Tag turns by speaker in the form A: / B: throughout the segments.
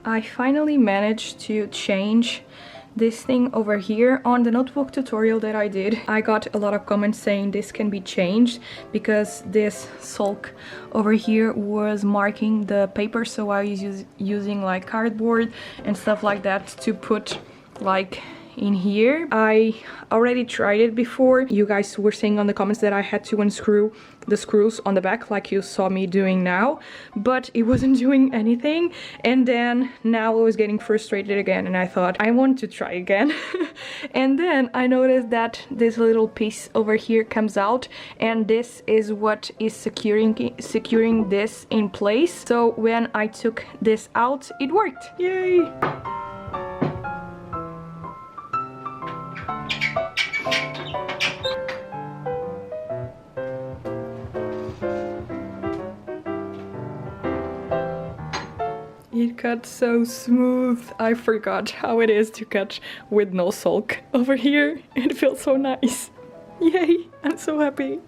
A: I finally managed to change this thing over here. On the notebook tutorial that I did, I got a lot of comments saying this can be changed because this sulk over here was marking the paper, so I was using like cardboard and stuff like that to put like in here. I already tried it before. You guys were saying on the comments that I had to unscrew the screws on the back like you saw me doing now, but it wasn't doing anything. And then now I was getting frustrated again and I thought I want to try again. And then I noticed that this little piece over here comes out, and this is what is securing this in place. So when I took this out, it worked. Yay! It cut so smooth. I forgot how it is to cut with no sulk over here. It feels so nice. Yay! I'm so happy.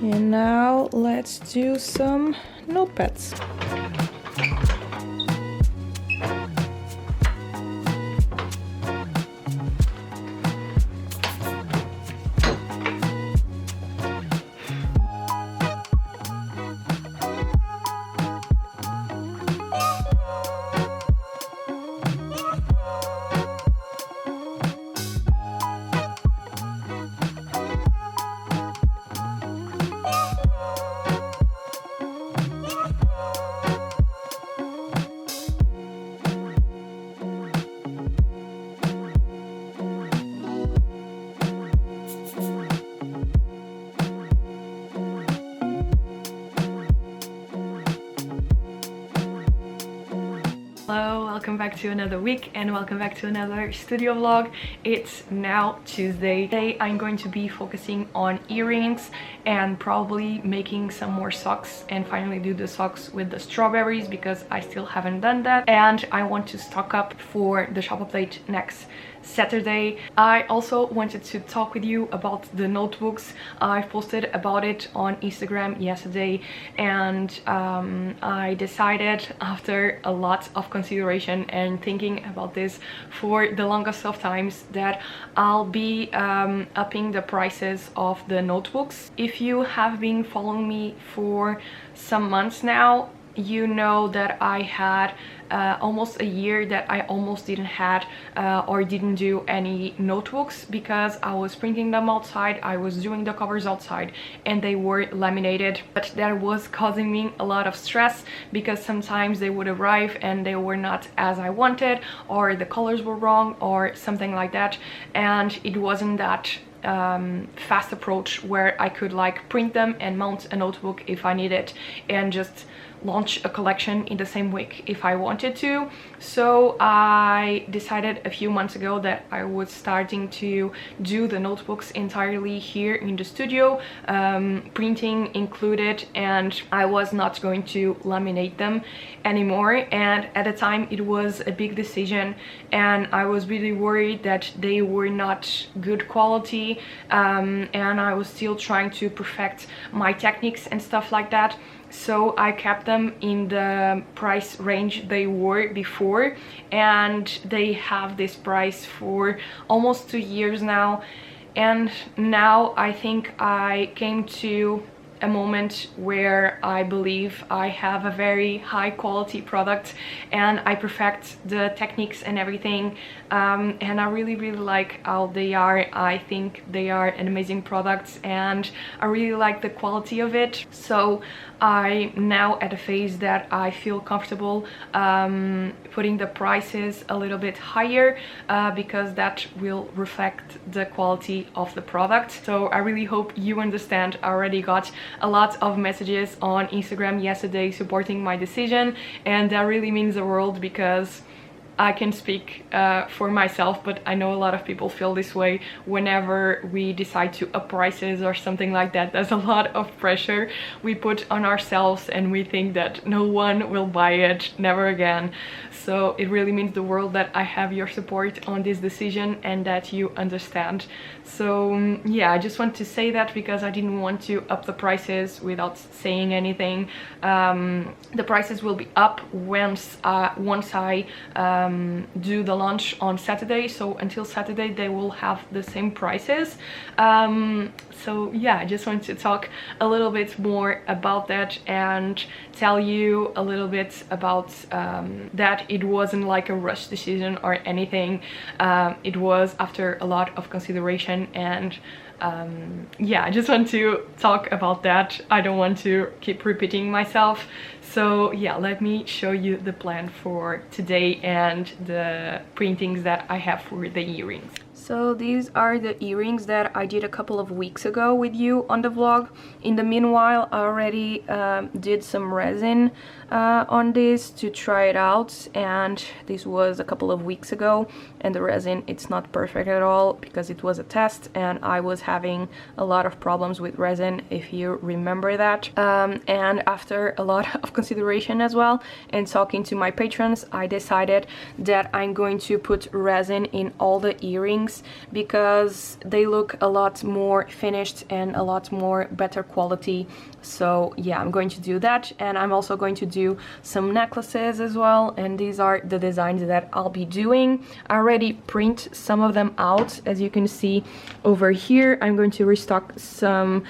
A: And now let's do some notepads. Hello, welcome back to another week and welcome back to another studio vlog. It's now Tuesday. Today I'm going to be focusing on earrings and probably making some more socks and finally do the socks with the strawberries because I still haven't done that, and I want to stock up for the shop update next Saturday. I also wanted to talk with you about the notebooks. I posted about it on Instagram yesterday, and I decided after a lot of consideration and thinking about this for the longest of times that I'll be upping the prices of the notebooks. If you have been following me for some months now, you know that I had almost a year that I almost didn't had or didn't do any notebooks because I was printing them outside, I was doing the covers outside, and they were laminated. But that was causing me a lot of stress because sometimes they would arrive and they were not as I wanted, or the colors were wrong or something like that, and it wasn't that fast approach where I could like print them and mount a notebook if I needed and just launch a collection in the same week if I wanted to. So I decided a few months ago that I was starting to do the notebooks entirely here in the studio, printing included, and I was not going to laminate them anymore. And at the time it was a big decision, and I was really worried that they were not good quality, and I was still trying to perfect my techniques and stuff like that. So I kept them in the price range they were before, and they have this price for almost 2 years now. And now I think I came to a moment where I believe I have a very high quality product and I perfect the techniques and everything, and I really like how they are. I think they are an amazing product and I really like the quality of it. So I'm now at a phase that I feel comfortable putting the prices a little bit higher because that will reflect the quality of the product. So I really hope you understand. I already got a lot of messages on Instagram yesterday supporting my decision, and that really means the world because I can speak for myself, but I know a lot of people feel this way whenever we decide to up prices or something like that. There's a lot of pressure we put on ourselves and we think that no one will buy it, never again. So it really means the world that I have your support on this decision and that you understand. So yeah, I just want to say that because I didn't want to up the prices without saying anything. The prices will be up once I do the launch on Saturday. So until Saturday they will have the same prices. So yeah, I just want to talk a little bit more about that and tell you a little bit about that it wasn't like a rush decision or anything. It was after a lot of consideration, and yeah, I just want to talk about that. I don't want to keep repeating myself. So yeah, let me show you the plan for today and the printings that I have for the earrings. So these are the earrings that I did a couple of weeks ago with you on the vlog. In the meanwhile, I already did some resin on this to try it out, and this was a couple of weeks ago, and the resin, it's not perfect at all because it was a test and I was having a lot of problems with resin, if you remember that. And after a lot of consideration as well and talking to my patrons, I decided that I'm going to put resin in all the earrings because they look a lot more finished and a lot more better quality. So yeah, I'm going to do that, and I'm also going to do some necklaces as well, and these are the designs that I'll be doing. I already print some of them out, as you can see over here. I'm going to restock some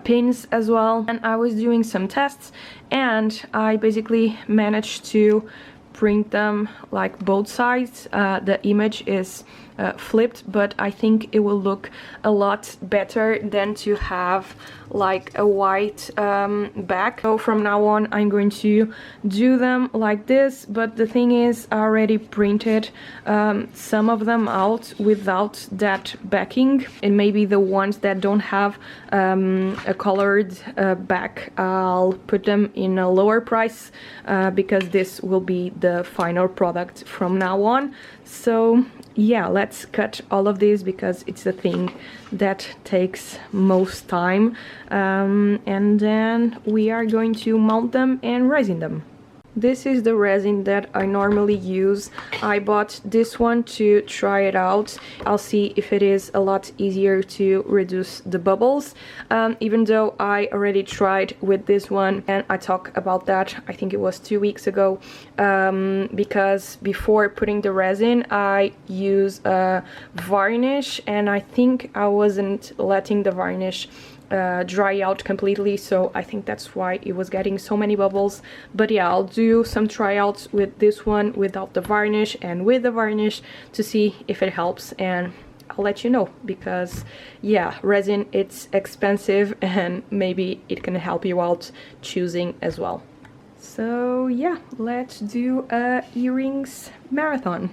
A: pins as well, and I was doing some tests and I basically managed to print them like both sides. The image is flipped, but I think it will look a lot better than to have like a white back. So from now on I'm going to do them like this, but the thing is I already printed some of them out without that backing, and maybe the ones that don't have a colored back, I'll put them in a lower price because this will be the final product from now on. So yeah, let's cut all of these because it's the thing that takes most time, and then we are going to mount them and resin them. This is the resin that I normally use. I bought this one to try it out. I'll see if it is a lot easier to reduce the bubbles, even though I already tried with this one, and I talked about that, I think it was 2 weeks ago, because before putting the resin I use a varnish, and I think I wasn't letting the varnish dry out completely, so I think that's why it was getting so many bubbles. But yeah, I'll do some tryouts with this one without the varnish and with the varnish to see if it helps, and I'll let you know, because yeah, resin, it's expensive and maybe it can help you out choosing as well. So yeah, let's do a earrings marathon.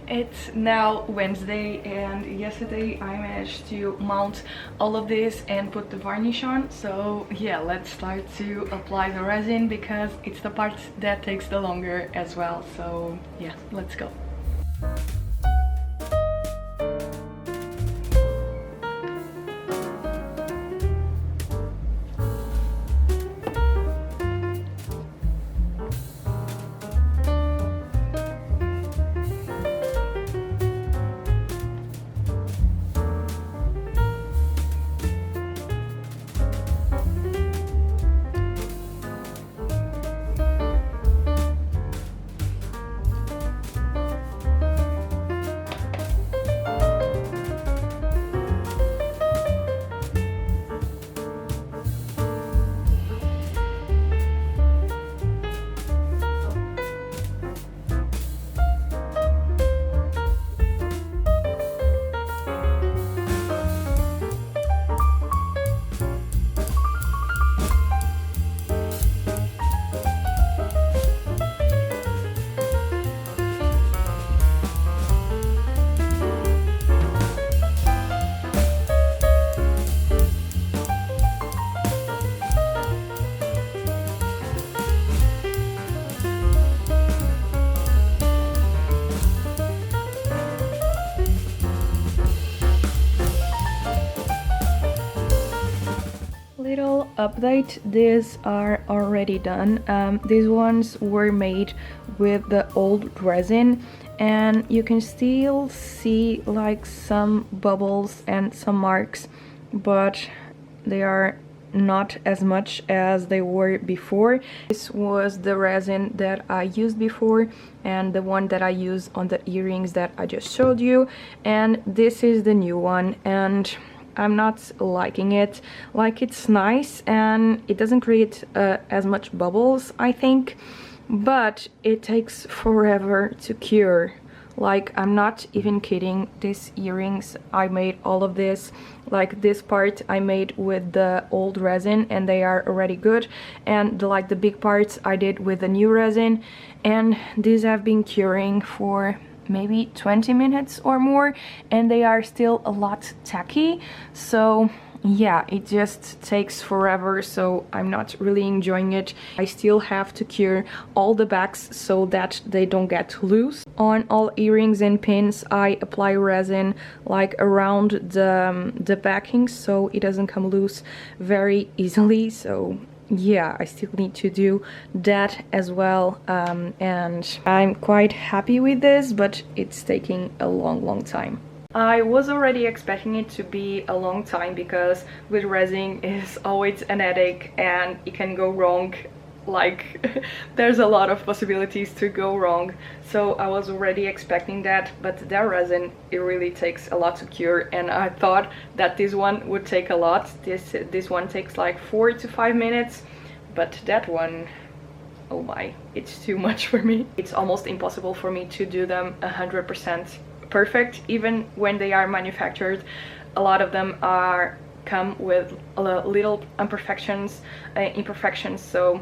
A: It's now Wednesday, and yesterday I managed to mount all of this and put the varnish on. So yeah, let's start to apply the resin, because it's the part that takes the longer as well. So yeah, let's go. update, these are already done. These ones were made with the old resin, and you can still see like some bubbles and some marks, but they are not as much as they were before. This was the resin that I used before and the one that I used on the earrings that I just showed you, and this is the new one, and I'm not liking it. Like, it's nice and it doesn't create as much bubbles, I think, but it takes forever to cure. Like, I'm not even kidding, these earrings, I made all of this, like this part I made with the old resin and they are already good, and the big parts I did with the new resin, and these have been curing for maybe 20 minutes or more, and they are still a lot tacky. So yeah, it just takes forever, so I'm not really enjoying it. I still have to cure all the backs so that they don't get loose. On all earrings and pins I apply resin like around the backing so it doesn't come loose very easily. So yeah, I still need to do that as well, and I'm quite happy with this, but it's taking a long time. I was already expecting it to be a long time because with resin is always an headache and it can go wrong. Like, there's a lot of possibilities to go wrong, so I was already expecting that. But that resin, it really takes a lot to cure, and I thought that this one would take a lot. This one takes like 4 to 5 minutes, but that one, oh my, it's too much for me. It's almost impossible for me to do them 100% perfect. Even when they are manufactured, a lot of them come with little imperfections, so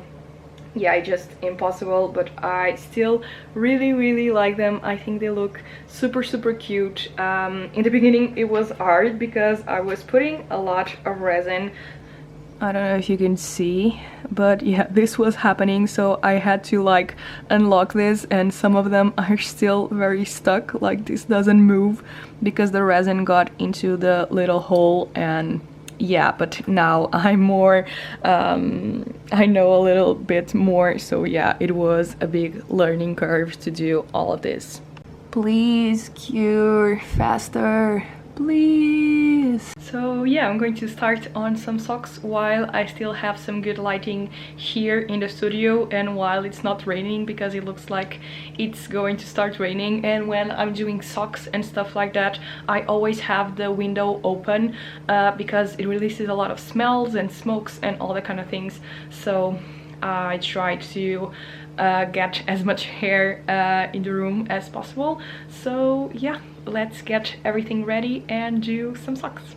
A: yeah, it's just impossible. But I still really like them. I think they look super cute. In the beginning it was hard because I was putting a lot of resin. I don't know if you can see, but yeah, this was happening, so I had to like unlock this, and some of them are still very stuck, like this doesn't move because the resin got into the little hole. And yeah, but now I'm more, I know a little bit more, so yeah, it was a big learning curve to do all of this. Please cure faster, please. So yeah, I'm going to start on some socks while I still have some good lighting here in the studio and while it's not raining, because it looks like it's going to start raining. And when I'm doing socks and stuff like that, I always have the window open because it releases a lot of smells and smokes and all that kind of things. So I try to get as much hair in the room as possible. So yeah, let's get everything ready and do some socks.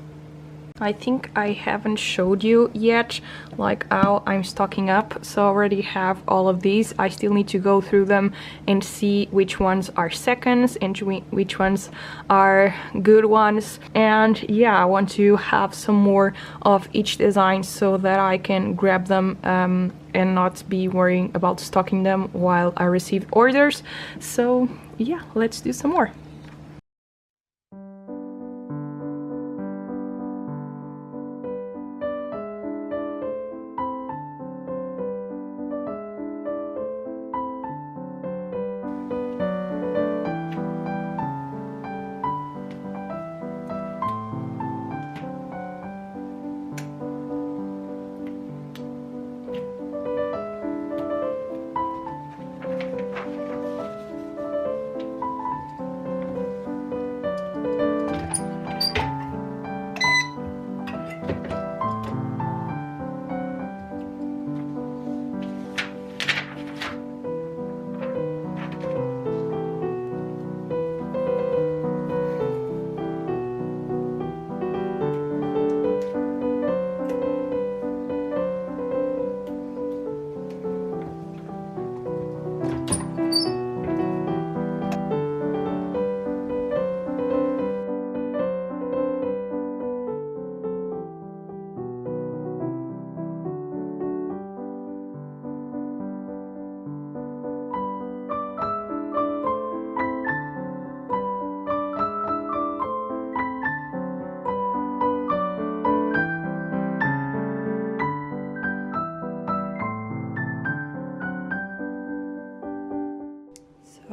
A: I think I haven't showed you yet like how I'm stocking up, so I already have all of these. I still need to go through them and see which ones are seconds and which ones are good ones. And yeah, I want to have some more of each design so that I can grab them and not be worrying about stocking them while I receive orders. So yeah, let's do some more.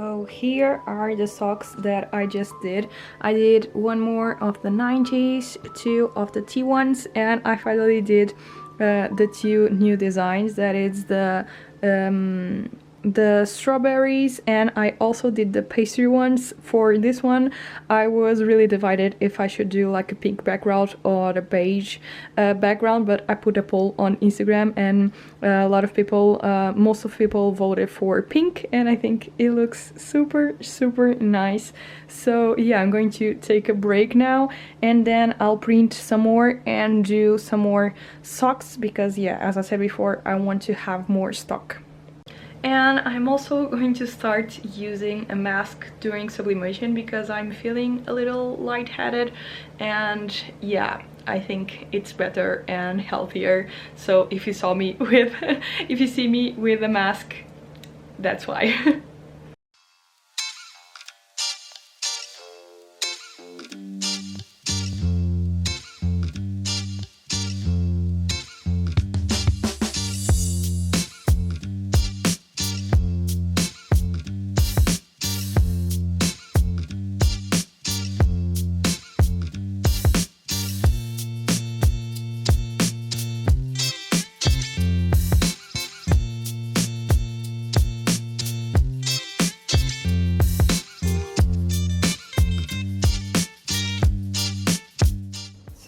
A: So here are the socks that I just did. I did one more of the 90s, two of the T1s, and I finally did the two new designs. That is the strawberries, and I also did the pastry ones. For this one I was really divided if I should do like a pink background or a beige background, but I put a poll on Instagram and a lot of people, most of people voted for pink, and I think it looks super nice. So yeah, I'm going to take a break now and then I'll print some more and do some more socks because yeah, as I said before, I want to have more stock. And I'm also going to start using a mask during sublimation because I'm feeling a little lightheaded, and yeah, I think it's better and healthier. So if you saw me with if you see me with a mask, that's why.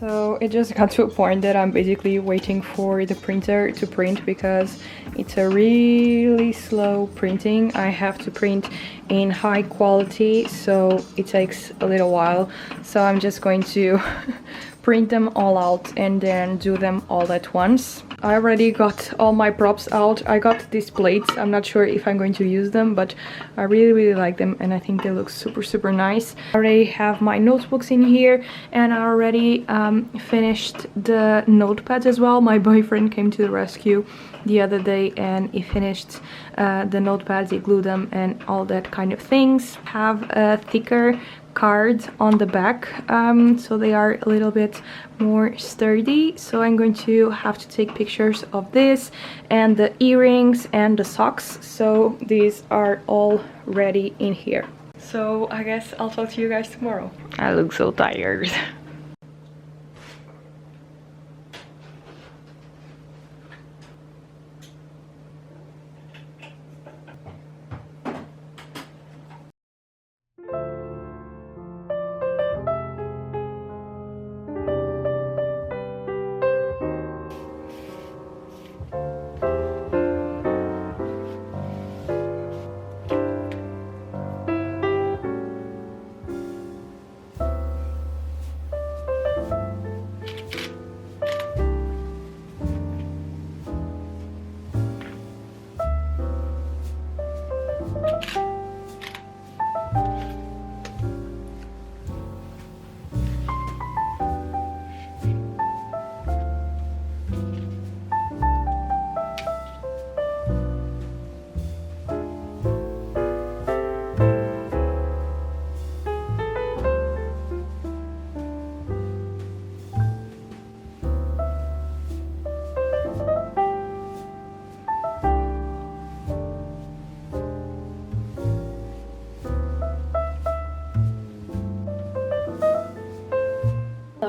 A: So it just got to a point that I'm basically waiting for the printer to print because it's a really slow printing. I have to print in high quality, so it takes a little while. So I'm just going to print them all out and then do them all at once. I already got all my props out. I got these plates. I'm not sure if I'm going to use them, but I really like them and I think they look super nice. I already have my notebooks in here and I already finished the notepads as well. My boyfriend came to the rescue the other day and he finished the notepads, he glued them and all that kind of things. Have a thicker card on the back, so they are a little bit more sturdy. So I'm going to have to take pictures of this and the earrings and the socks, so these are all ready in here. So I guess I'll talk to you guys tomorrow. I look so tired.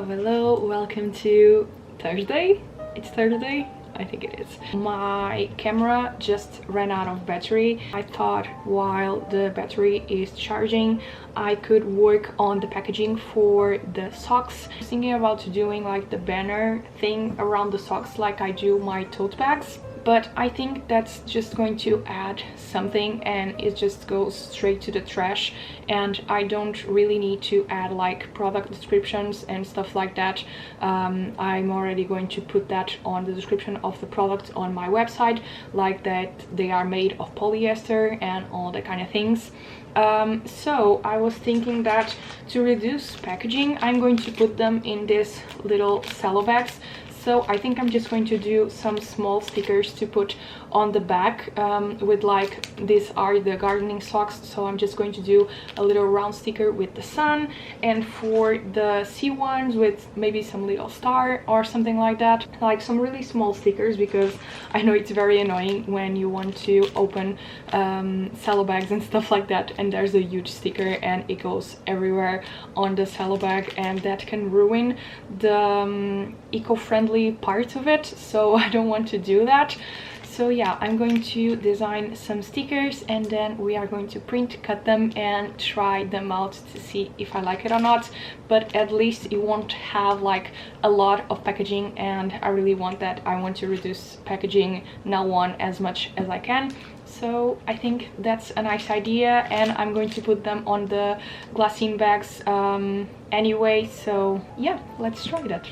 A: Hello, welcome to Thursday. It's Thursday, I think it is. My camera just ran out of battery. I thought while the battery is charging I could work on the packaging for the socks. I was thinking about doing like the banner thing around the socks like I do my tote bags, but I think that's just going to add something and it just goes straight to the trash, and I don't really need to add like product descriptions and stuff like that. I'm already going to put that on the description of the product on my website, like that they are made of polyester and all that kind of things. So I was thinking that to reduce packaging I'm going to put them in this little cello bags. So I think I'm just going to do some small stickers to put on the back with like, these are the gardening socks, so I'm just going to do a little round sticker with the sun, and for the sea ones with maybe some little star or something like that, like some really small stickers, because I know it's very annoying when you want to open cello bags and stuff like that and there's a huge sticker and it goes everywhere on the cello bag, and that can ruin the eco-friendly part of it, so I don't want to do that. So yeah, I'm going to design some stickers and then we are going to print, cut them and try them out to see if I like it or not. But at least it won't have like a lot of packaging, and I really want that. I want to reduce packaging now on as much as I can. So I think that's a nice idea, and I'm going to put them on the glassine bags anyway. So yeah, let's try that.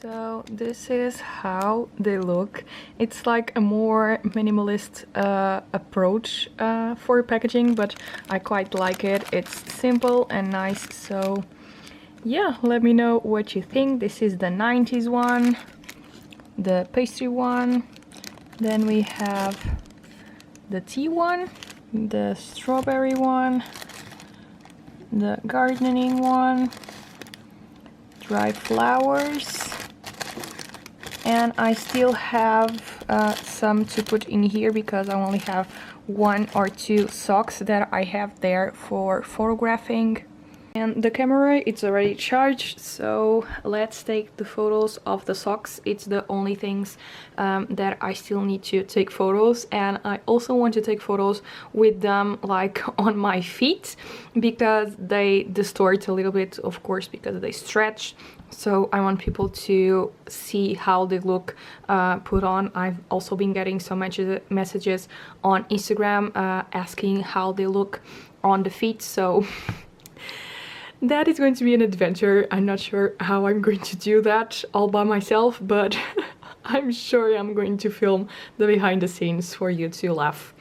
A: So this is how they look. It's like a more minimalist approach for packaging, but I quite like it. It's simple and nice, so yeah, let me know what you think. This is the 90s one, the pastry one, then we have the tea one, the strawberry one, the gardening one, dry flowers, and I still have some to put in here because I only have 1 or 2 socks that I have there for photographing. And the camera, it's already charged, so let's take the photos of the socks. It's the only things that I still need to take photos, and I also want to take photos with them like on my feet because they distort a little bit, of course, because they stretch. So I want people to see how they look put on. I've also been getting so much messages on Instagram asking how they look on the feet, so that is going to be an adventure. I'm not sure how I'm going to do that all by myself, but I'm sure I'm going to film the behind the scenes for you to laugh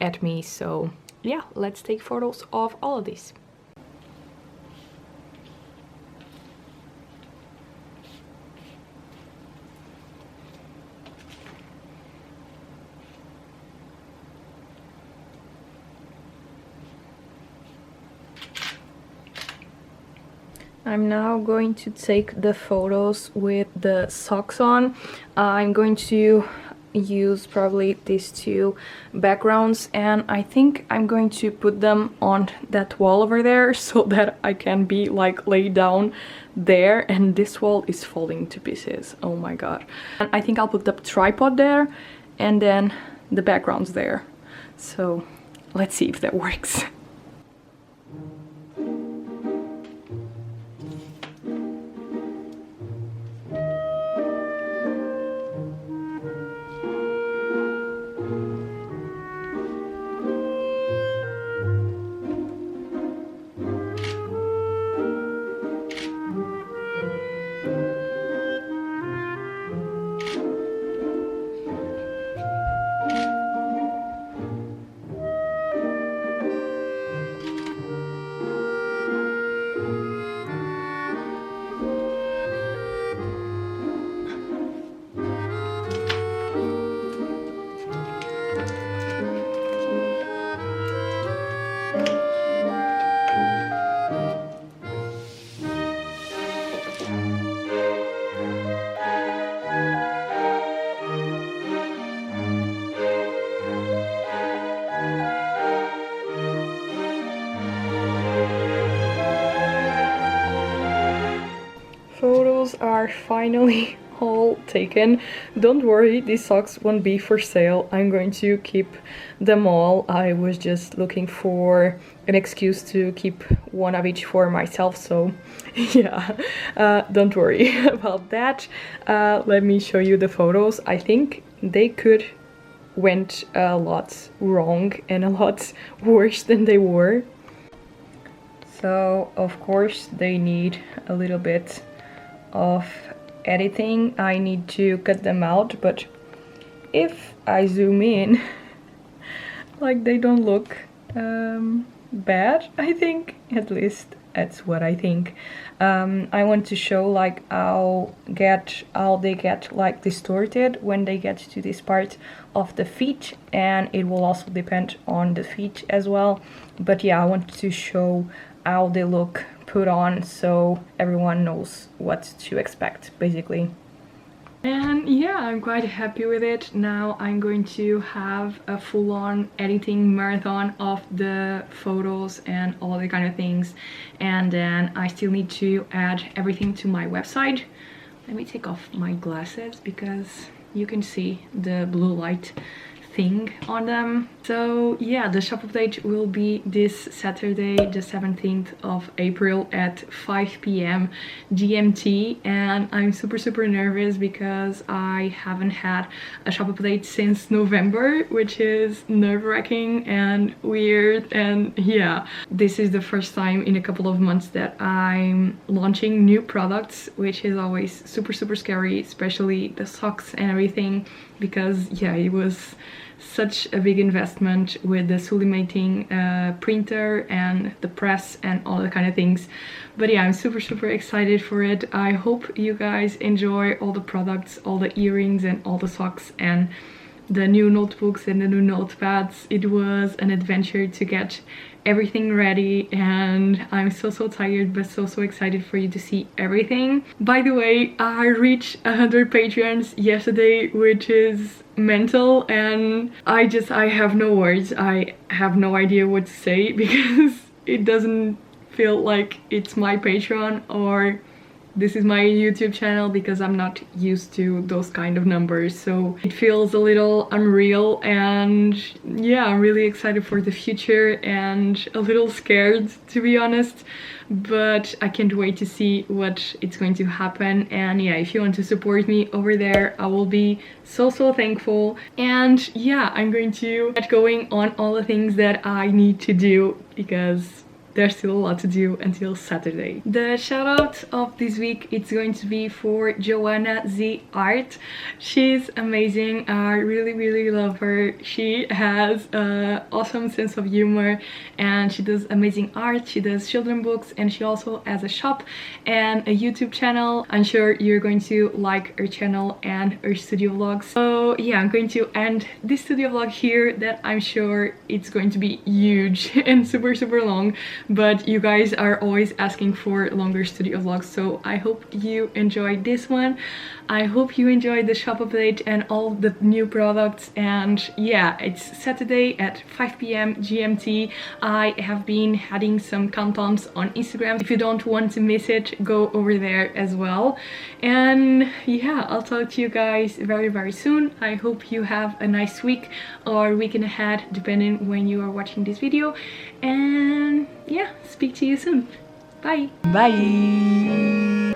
A: at me. So yeah, let's take photos of all of these. I'm now going to take the photos with the socks on. I'm going to use probably these 2 backgrounds, and I think I'm going to put them on that wall over there so that I can be like laid down there, and this wall is falling to pieces. Oh my god. And I think I'll put the tripod there and then the backgrounds there. So let's see if that works. are finally all taken. Don't worry, these socks won't be for sale. I'm going to keep them all. I was just looking for an excuse to keep one of each for myself, so yeah, don't worry about that. Let me show you the photos. I think they could went a lot wrong and a lot worse than they were. So of course they need a little bit of editing. I need to cut them out, but if I zoom in, like, they don't look bad, I think. At least that's what I think. I want to show like how they get like distorted when they get to this part of the feet, and it will also depend on the feet as well. But yeah, I want to show how they look put on so everyone knows what to expect, basically. And yeah, I'm quite happy with it. Now I'm going to have a full-on editing marathon of the photos and all the kind of things, and then I still need to add everything to my website. Let me take off my glasses because you can see the blue light thing on them. So yeah, the shop update will be this Saturday, the 17th of April at 5 p.m. GMT, and I'm super nervous because I haven't had a shop update since November, which is nerve-wracking and weird. And yeah, this is the first time in a couple of months that I'm launching new products, which is always super scary, especially the socks and everything, because yeah, it was such a big investment with the sublimating printer and the press and all the kind of things. But yeah, I'm super excited for it. I hope you guys enjoy all the products, all the earrings and all the socks and the new notebooks and the new notepads. It was an adventure to get everything ready, and I'm so tired but so excited for you to see everything. By the way, I reached 100 Patreons yesterday, which is mental, and I have no words. I have no idea what to say because it doesn't feel like it's my Patreon or this is my YouTube channel, because I'm not used to those kind of numbers. So it feels a little unreal, and yeah, I'm really excited for the future and a little scared, to be honest. But I can't wait to see what it's going to happen. And yeah, if you want to support me over there, I will be so thankful. And yeah, I'm going to get going on all the things that I need to do, because there's still a lot to do until Saturday. The shout out of this week, it's going to be for Joanna Z Art. She's amazing. I really love her. She has an awesome sense of humor and she does amazing art. She does children books, and she also has a shop and a YouTube channel. I'm sure you're going to like her channel and her studio vlogs. So yeah, I'm going to end this studio vlog here, that I'm sure it's going to be huge and super long. But you guys are always asking for longer studio vlogs, so I hope you enjoyed this one. I hope you enjoyed the shop update and all the new products. And yeah, it's Saturday at 5 p.m. GMT. I have been adding some countdowns on Instagram. If you don't want to miss it, go over there as well. And yeah, I'll talk to you guys very soon. I hope you have a nice week or weekend ahead, depending when you are watching this video. And yeah, speak to you soon. Bye. Bye.